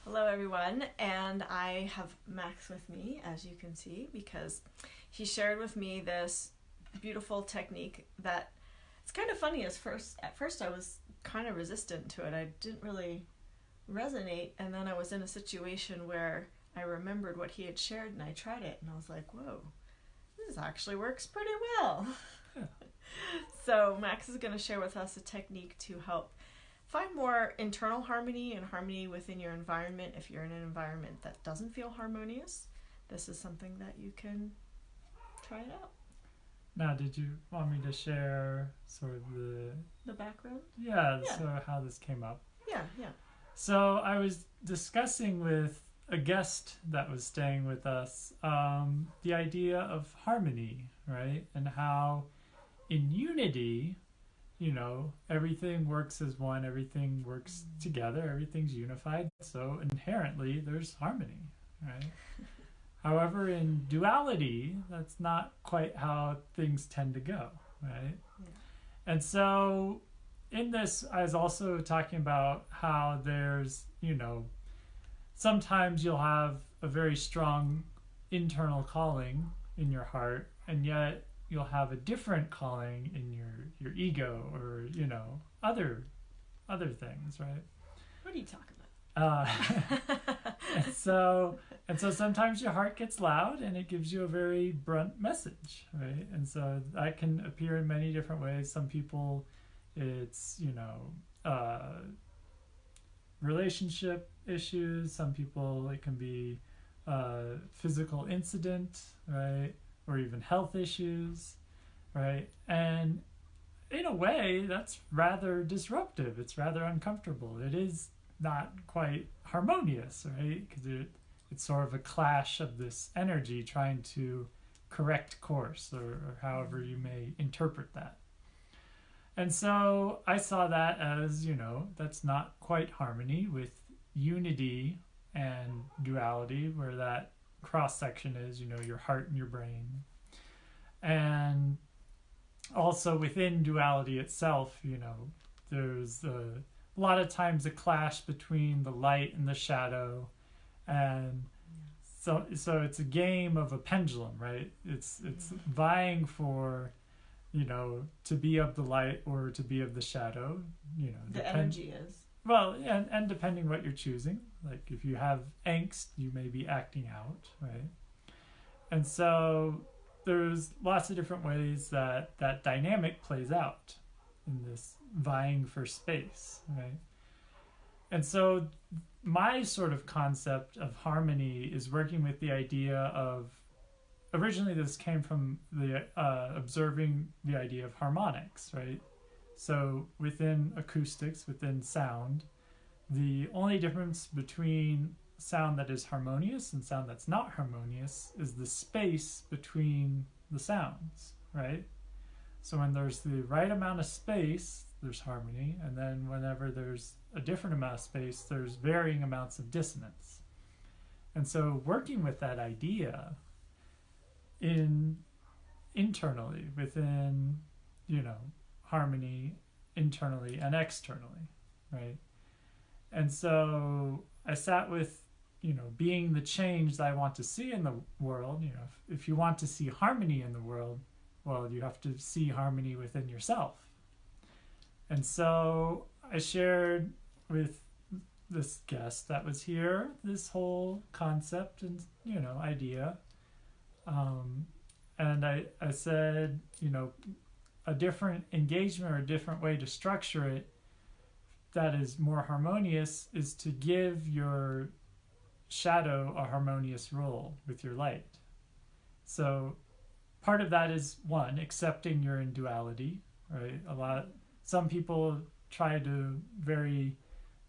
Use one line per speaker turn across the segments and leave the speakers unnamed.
Hello, everyone, and I have Max with me, as you can see, because he shared with me this beautiful technique that it's kind of funny. At first, I was kind of resistant to it. I didn't really resonate, and then I was in a situation where I remembered what he had shared, and I tried it, and I was like, "Whoa, this actually works pretty well."
Yeah.
So Max is going to share with us a technique to help find more internal harmony and harmony within your environment. If you're in an environment that doesn't feel harmonious, this is something that you can try it out.
Now, did you want me to share sort of
The background?
yeah,
Yeah.
sort of how this came up?
Yeah, yeah.
So I was discussing with a guest that was staying with us the idea of harmony, right? And how in unity, everything works as one, everything works together, everything's unified. So inherently, there's harmony, right? However, in duality, that's not quite how things tend to go, right?
Yeah.
And so in this, I was also talking about how there's, sometimes you'll have a very strong internal calling in your heart, and yet you'll have a different calling in your ego or, other things, right?
What are you talking about?
And so sometimes your heart gets loud and it gives you a very blunt message, right? And so that can appear in many different ways. Some people, it's relationship issues. Some people it can be physical incident, right? Or even health issues, right? And in a way, that's rather disruptive. It's rather uncomfortable. It is not quite harmonious, right? Because it's sort of a clash of this energy trying to correct course, or however you may interpret that. And so I saw that as, that's not quite harmony with unity and duality, where that cross section is, your heart and your brain. And also within duality itself, there's a lot of times a clash between the light and the shadow, and so it's a game of a pendulum, right? It's vying for, to be of the light or to be of the shadow.
The energy is.
Well, and depending what you're choosing, like if you have angst, you may be acting out, right? And so there's lots of different ways that dynamic plays out in this vying for space, right? And so my sort of concept of harmony is working with the idea of, originally this came from the observing the idea of harmonics, right? So within acoustics, within sound, the only difference between sound that is harmonious and sound that's not harmonious is the space between the sounds, right? So when there's the right amount of space, there's harmony, and then whenever there's a different amount of space, there's varying amounts of dissonance. And so working with that idea internally within, harmony internally and externally, right? And so I sat with, being the change that I want to see in the world. If you want to see harmony in the world, well, you have to see harmony within yourself. And so I shared with this guest that was here this whole concept and, idea. And I said, a different engagement or a different way to structure it that is more harmonious is to give your shadow a harmonious role with your light. So part of that is, one, accepting you're in duality, right? Some people try to very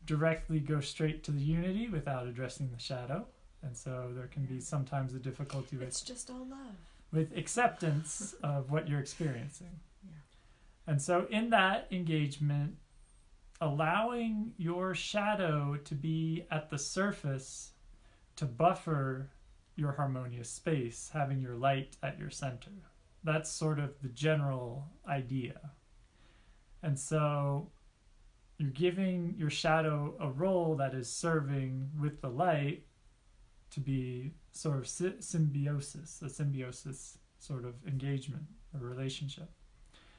directly go straight to the unity without addressing the shadow, and so there can be sometimes a difficulty with
It's just all love.
With acceptance of what you're experiencing.
Yeah.
And so in that engagement, allowing your shadow to be at the surface to buffer your harmonious space, having your light at your center. That's sort of the general idea. And so you're giving your shadow a role that is serving with the light to be sort of symbiosis, a symbiosis sort of engagement or relationship.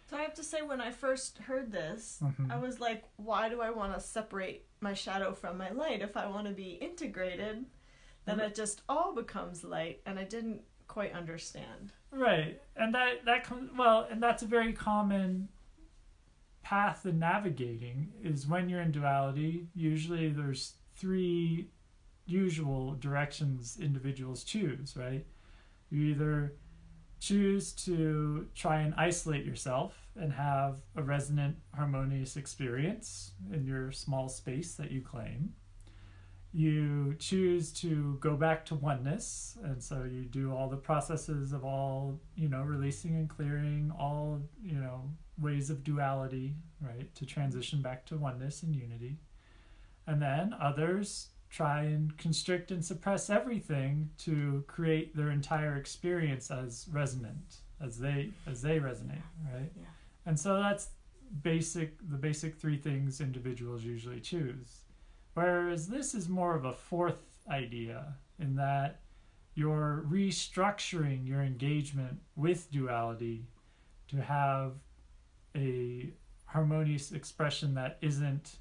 So I have to say, when I first heard this,
Mm-hmm.
I was like, why do I want to separate my shadow from my light? If I want to be integrated, then it just all becomes light, and I didn't quite understand.
Right, and that comes well, and that's a very common path in navigating. Is when you're in duality, usually there's three usual directions individuals choose. Right, you either choose to try and isolate yourself and have a resonant, harmonious experience in your small space that you claim. You choose to go back to oneness, and so you do all the processes of all, releasing and clearing all, ways of duality, right, to transition back to oneness and unity. And then others try and constrict and suppress everything to create their entire experience as resonant, as they resonate, right?
Yeah.
And so that's the basic three things individuals usually choose. Whereas this is more of a fourth idea, in that you're restructuring your engagement with duality to have a harmonious expression that isn't,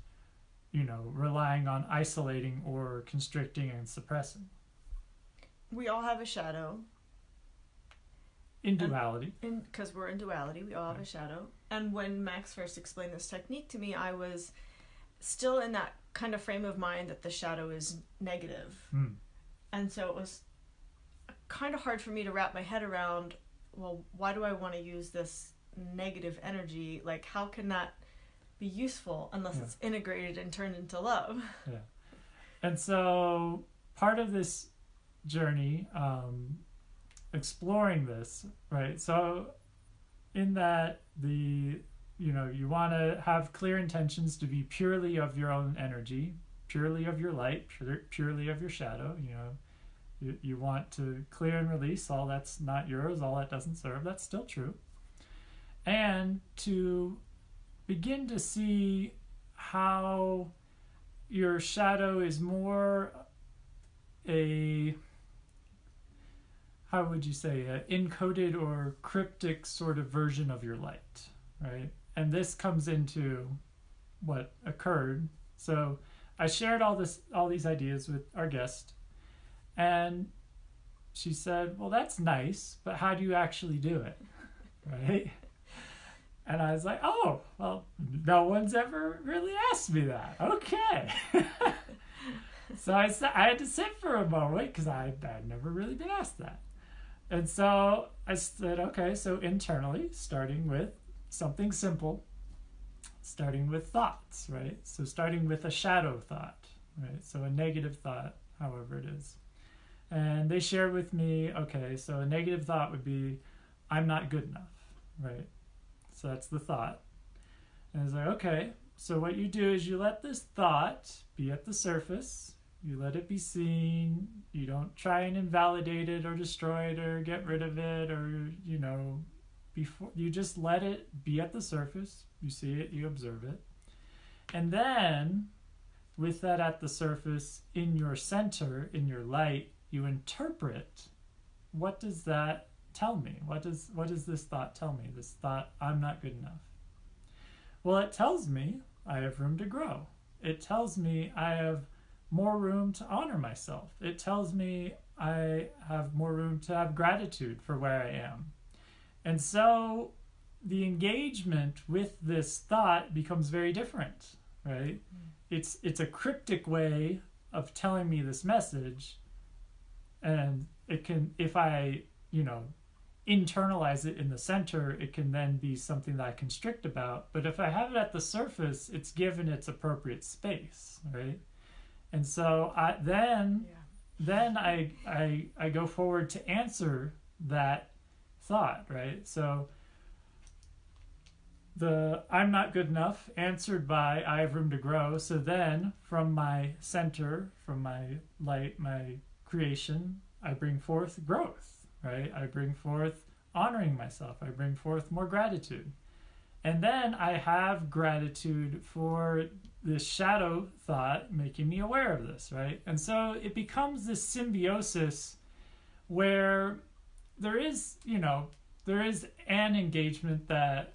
relying on isolating or constricting and suppressing.
We all have a shadow.
In duality.
Because we're in duality, we all have a shadow. And when Max first explained this technique to me, I was still in that kind of frame of mind that the shadow is negative. And so it was kind of hard for me to wrap my head around, well, why do I want to use this negative energy? Like, how can that be useful unless it's integrated and turned into love?
Yeah. And so part of this journey, exploring this, right? So in that you want to have clear intentions to be purely of your own energy, purely of your light, purely of your shadow. You want to clear and release all that's not yours, all that doesn't serve. That's still true. And to begin to see how your shadow is more how would you say, encoded or cryptic sort of version of your light, right? And this comes into what occurred. So I shared all these ideas with our guest, and she said, well, that's nice, but how do you actually do it? Right? And I was like, oh, well, no one's ever really asked me that. Okay. So I had to sit for a moment, because I'd never really been asked that. And so I said, okay, so internally, starting with something simple, starting with thoughts, right? So starting with a shadow thought, right? So a negative thought, however it is. And they shared with me, okay, so a negative thought would be, I'm not good enough, right? So that's the thought. And I was like, okay, so what you do is you let this thought be at the surface. You let it be seen. You don't try and invalidate it or destroy it or get rid of it, or, before you just let it be at the surface. You see it, you observe it. And then with that at the surface, in your center, in your light, you interpret, what does that tell me? What does this thought tell me? This thought, I'm not good enough. Well, it tells me I have room to grow. It tells me I have more room to honor myself. It tells me I have more room to have gratitude for where I am. And so the engagement with this thought becomes very different, right? It's a cryptic way of telling me this message, and it can, if I, internalize it in the center, it can then be something that I constrict about. But if I have it at the surface, it's given its appropriate space, right? And so I go forward to answer that thought, right? So the I'm not good enough answered by I have room to grow. So then from my center, from my light, my creation, I bring forth growth, right? I bring forth honoring myself. I bring forth more gratitude. And then I have gratitude for this shadow thought making me aware of this, right? And so it becomes this symbiosis where there is, there is an engagement that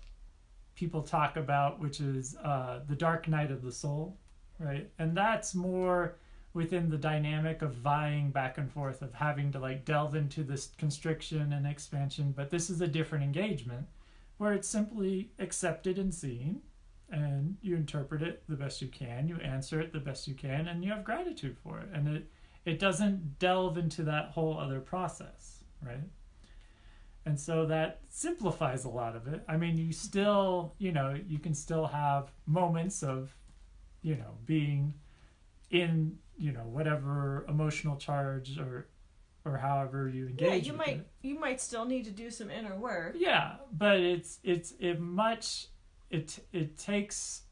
people talk about, which is the dark night of the soul, right? And that's more within the dynamic of vying back and forth, of having to like delve into this constriction and expansion. But this is a different engagement where it's simply accepted and seen, and you interpret it the best you can, you answer it the best you can, and you have gratitude for it. And it doesn't delve into that whole other process, right? And so that simplifies a lot of it. I mean, you still, you can still have moments of, being in, whatever emotional charge or however you engage. Yeah,
you might still need to do some inner work.
Yeah, but it takes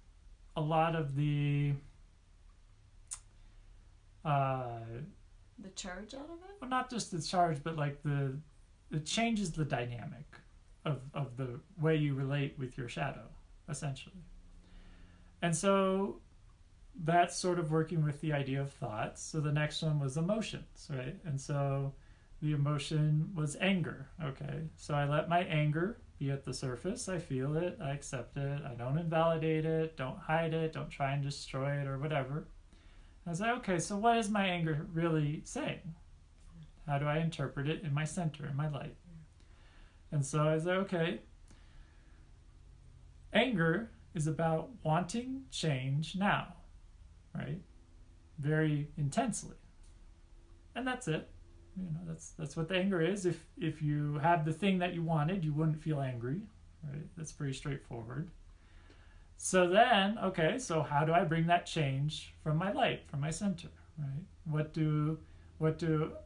a lot of the
charge out of it?
Well, not just the charge, but like it changes the dynamic of the way you relate with your shadow, essentially. And so that's sort of working with the idea of thoughts. So the next one was emotions, right? And so the emotion was anger. Okay, so I let my anger be at the surface. I feel it, I accept it, I don't invalidate it, don't hide it, don't try and destroy it or whatever. I was like, okay, so what is my anger really saying? How do I interpret it in my center, in my light? And so I was like, okay, anger is about wanting change now, right? Very intensely. And that's it. That's what the anger is. If you have the thing that you wanted, you wouldn't feel angry, right? That's pretty straightforward. So then, okay, so how do I bring that change from my light, from my center, right? What do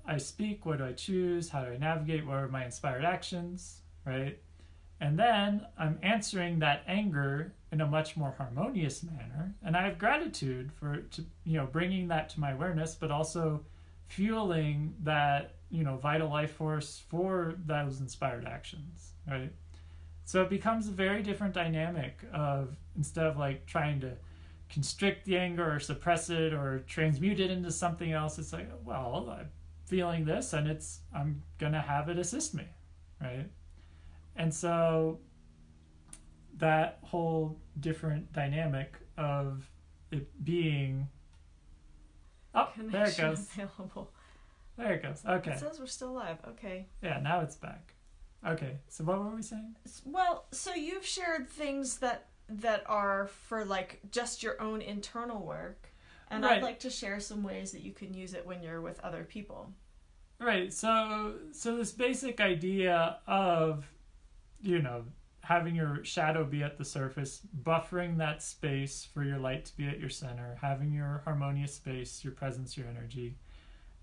I speak? What do I choose? How do I navigate? What are my inspired actions, right? And then I'm answering that anger in a much more harmonious manner. And I have gratitude for bringing that to my awareness, but also fueling that, vital life force for those inspired actions, right? So it becomes a very different dynamic of, instead of like trying to constrict the anger or suppress it or transmute it into something else, it's like, well, I'm feeling this and I'm gonna have it assist me, right? And so that whole different dynamic of it being, there it goes.
Available.
There it goes. Okay.
It says we're still live. Okay.
Yeah, now it's back. Okay, so what were we saying?
Well, so you've shared things that are for like just your own internal work, and right. I'd like to share some ways that you can use it when you're with other people.
Right. So this basic idea of, having your shadow be at the surface, buffering that space for your light to be at your center, having your harmonious space, your presence, your energy,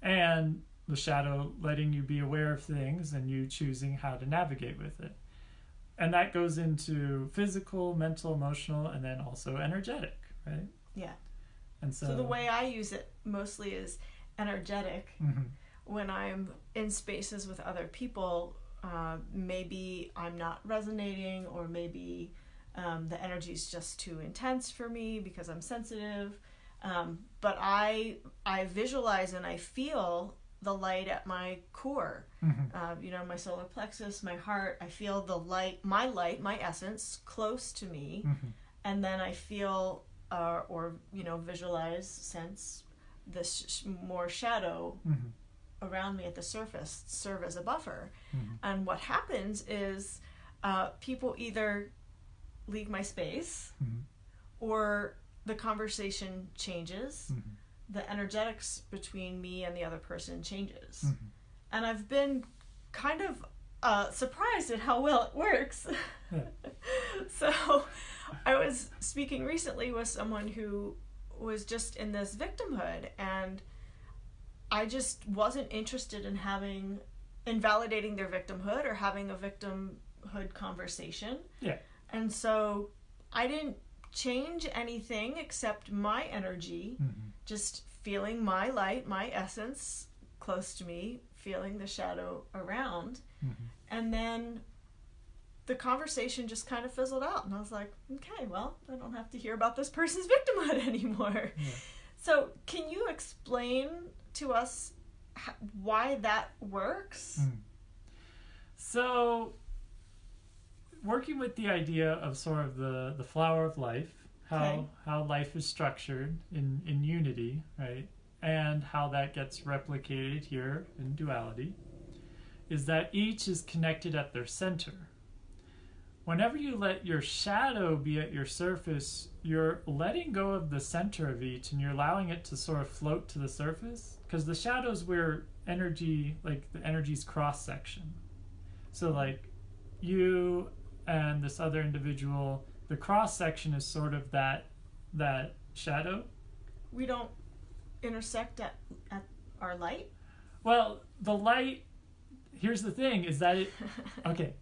and the shadow letting you be aware of things and you choosing how to navigate with it. And that goes into physical, mental, emotional, and then also energetic, right?
Yeah.
And so
the way I use it mostly is energetic.
Mm-hmm.
When I'm in spaces with other people, maybe I'm not resonating, or maybe the energy is just too intense for me because I'm sensitive. But I visualize and I feel the light at my core,
mm-hmm.
My solar plexus, my heart. I feel the light, my essence close to me.
Mm-hmm.
And then I feel, visualize, sense this more shadow
mm-hmm.
around me at the surface, serve as a buffer.
Mm-hmm.
And what happens is people either leave my space,
mm-hmm.
or the conversation changes.
Mm-hmm.
The energetics between me and the other person changes.
Mm-hmm.
And I've been kind of surprised at how well it works.
Yeah.
So I was speaking recently with someone who was just in this victimhood, and I just wasn't interested in invalidating their victimhood or having a victimhood conversation.
Yeah.
And so I didn't change anything except my energy,
mm-hmm.
just feeling my light, my essence close to me, feeling the shadow around.
Mm-hmm.
And then the conversation just kind of fizzled out, and I was like, okay, well, I don't have to hear about this person's victimhood anymore.
Yeah.
So can you explain to us why that works?
So working with the idea of sort of the flower of life, how life is structured in unity, right, and how that gets replicated here in duality, is that each is connected at their center. Whenever you let your shadow be at your surface, you're letting go of the center of each, and you're allowing it to sort of float to the surface, because the shadow's where energy, like the energy's cross section. So like you and this other individual, the cross section is sort of that shadow.
We don't intersect at our light?
Well, the light, here's the thing, is that it, okay,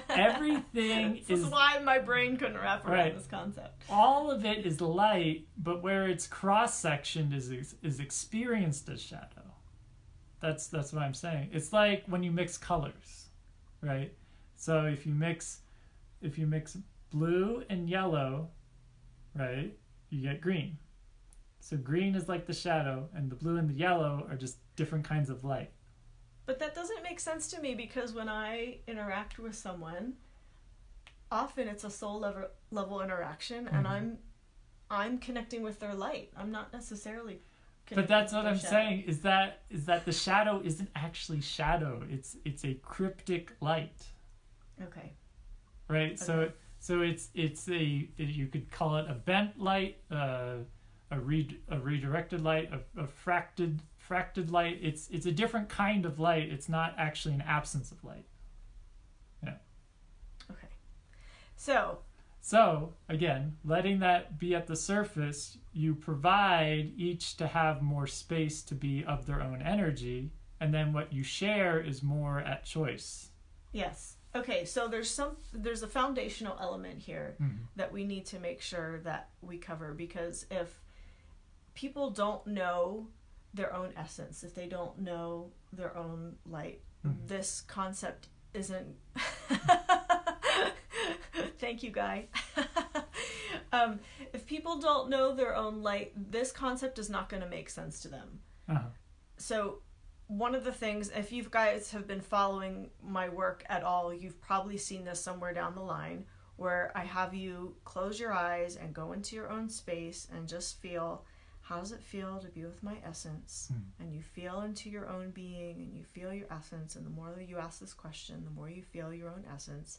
everything
this is why my brain couldn't wrap around this concept.
All of it is light, but where it's cross-sectioned is experienced as shadow. That's what I'm saying. It's like when you mix colors, right? So if you mix blue and yellow, right, you get green. So green is like the shadow, and the blue and the yellow are just different kinds of light.
But that doesn't make sense to me, because when I interact with someone, often it's a soul level interaction, and I'm connecting with their light. I'm not necessarily connecting. But that's what I'm saying, is that the shadow isn't actually shadow. It's a cryptic light. Okay.
Right. Okay. So it's you could call it a bent light, a redirected light, a fracted light. It's a different kind of light. It's not actually an absence of light. Yeah. Okay. So again, letting that be at the surface, you provide each to have more space to be of their own energy, and then what you share is more at choice.
Yes. Okay, so there's a foundational element here that we need to make sure that we cover, because if people don't know their own essence, if they don't know their own light, this concept isn't thank you, Guy. If people don't know their own light, this concept is not going to make sense to them. So one of the things, if you guys have been following my work at all, you've probably seen this somewhere down the line, where I have you close your eyes and go into your own space and just feel, how does it feel to be with my essence? And you feel into your own being, and you feel your essence, and the more that you ask this question, the more you feel your own essence.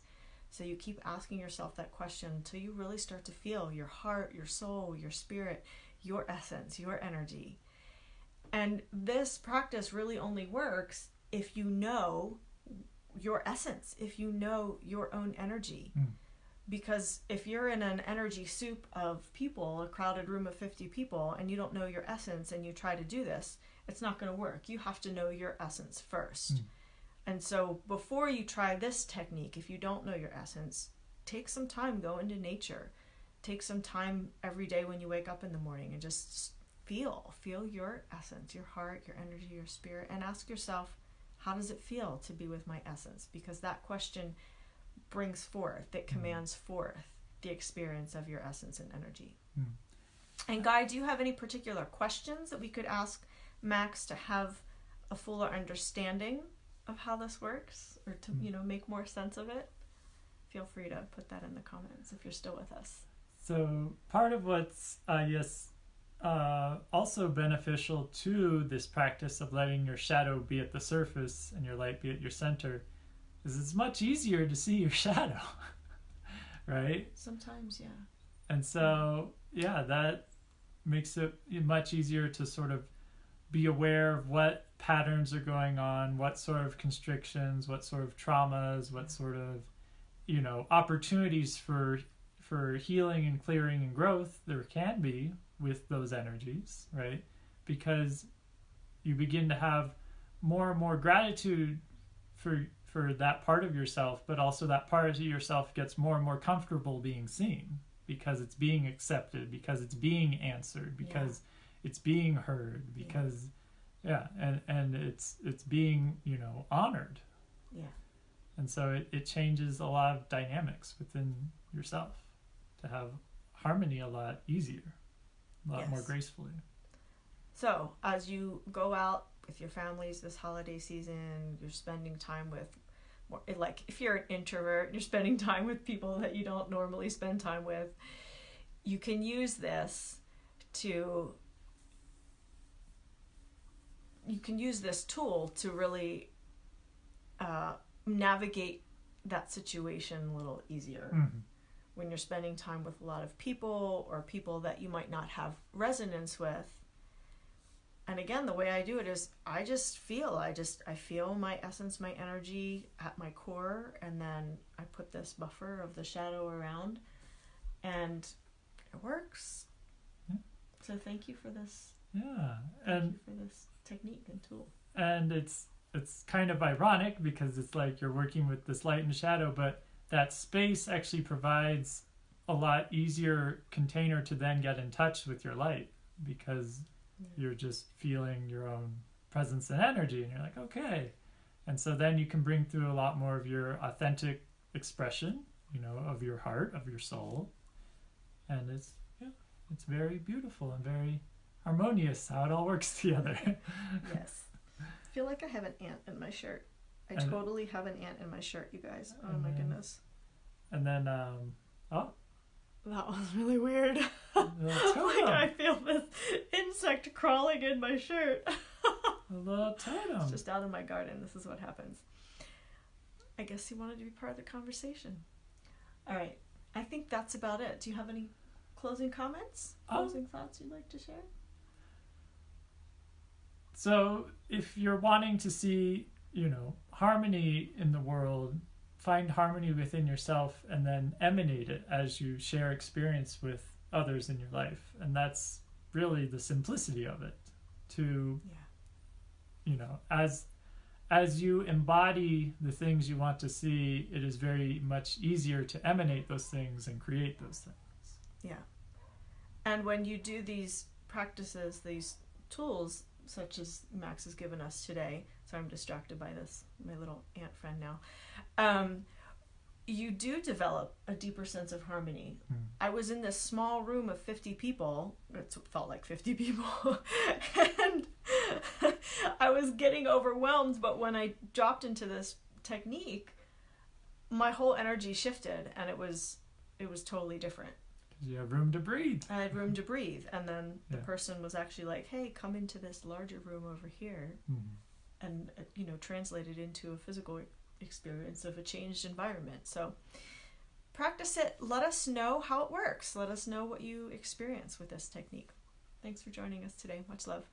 So you keep asking yourself that question until you really start to feel your heart, your soul, your spirit, your essence, your energy. And this practice really only works if you know your essence, if you know your own energy. Because if you're in an energy soup of people, a crowded room of 50 people, and you don't know your essence and you try to do this, it's not going to work. You have to know your essence first. And so before you try this technique, if you don't know your essence, take some time, go into nature. Take some time every day when you wake up in the morning and just feel your essence, your heart, your energy, your spirit, and ask yourself, how does it feel to be with my essence? Because that question brings forth, it commands forth the experience of your essence and energy. And Guy, do you have any particular questions that we could ask Max to have a fuller understanding of how this works, or to make more sense of it? Feel free to put that in the comments if you're still with us.
So part of what's also beneficial to this practice of letting your shadow be at the surface and your light be at your center is it's much easier to see your shadow, right?
Sometimes, yeah.
And so, that makes it much easier to sort of be aware of what patterns are going on, what sort of constrictions, what sort of traumas, what sort of, opportunities for healing and clearing and growth there can be with those energies, right? Because you begin to have more and more gratitude for that part of yourself, but also that part of yourself gets more and more comfortable being seen, because it's being accepted, because it's being answered, because it's being heard, because and it's being honored. And so it changes a lot of dynamics within yourself to have harmony a lot easier, a lot more gracefully.
So as you go out with your families this holiday season, you're spending time with more, like if you're an introvert, you're spending time with people that you don't normally spend time with. You can use this tool to really navigate that situation a little easier.
Mm-hmm.
When you're spending time with a lot of people or people that you might not have resonance with. And again, the way I do it is I feel my essence, my energy at my core, and then I put this buffer of the shadow around, and it works.
Yeah.
So thank you for this.
Yeah.
Thank you for this technique and tool.
And it's kind of ironic because it's like you're working with this light and shadow, but that space actually provides a lot easier container to then get in touch with your light, because you're just feeling your own presence and energy, and you're like, okay. And so then you can bring through a lot more of your authentic expression, of your heart, of your soul. And it's very beautiful and very harmonious how it all works together.
Yes. I feel like I have an ant in my shirt. I totally have an ant in my shirt, you guys. Oh my goodness.
And then,
that was really weird. Like I feel this insect crawling in my shirt.
A little totem.
It's just out in my garden. This is what happens. I guess he wanted to be part of the conversation. All right. I think that's about it. Do you have any closing comments? Closing thoughts you'd like to share?
So if you're wanting to see, harmony in the world, find harmony within yourself and then emanate it as you share experience with others in your life. And that's really the simplicity of it. As you embody the things you want to see, it is very much easier to emanate those things and create those things.
Yeah. And when you do these practices, these tools, such as Max has given us today, so I'm distracted by this, my little ant friend now, you do develop a deeper sense of harmony. I was in this small room of 50 people, it felt like 50 people, and I was getting overwhelmed, but when I dropped into this technique, my whole energy shifted, and it was totally different.
You have room to breathe.
I had room to breathe, and then the person was actually like, hey, come into this larger room over here, and translated into a physical experience of a changed environment. So practice it. Let us know how it works. Let us know what you experience with this technique. Thanks for joining us today. Much love.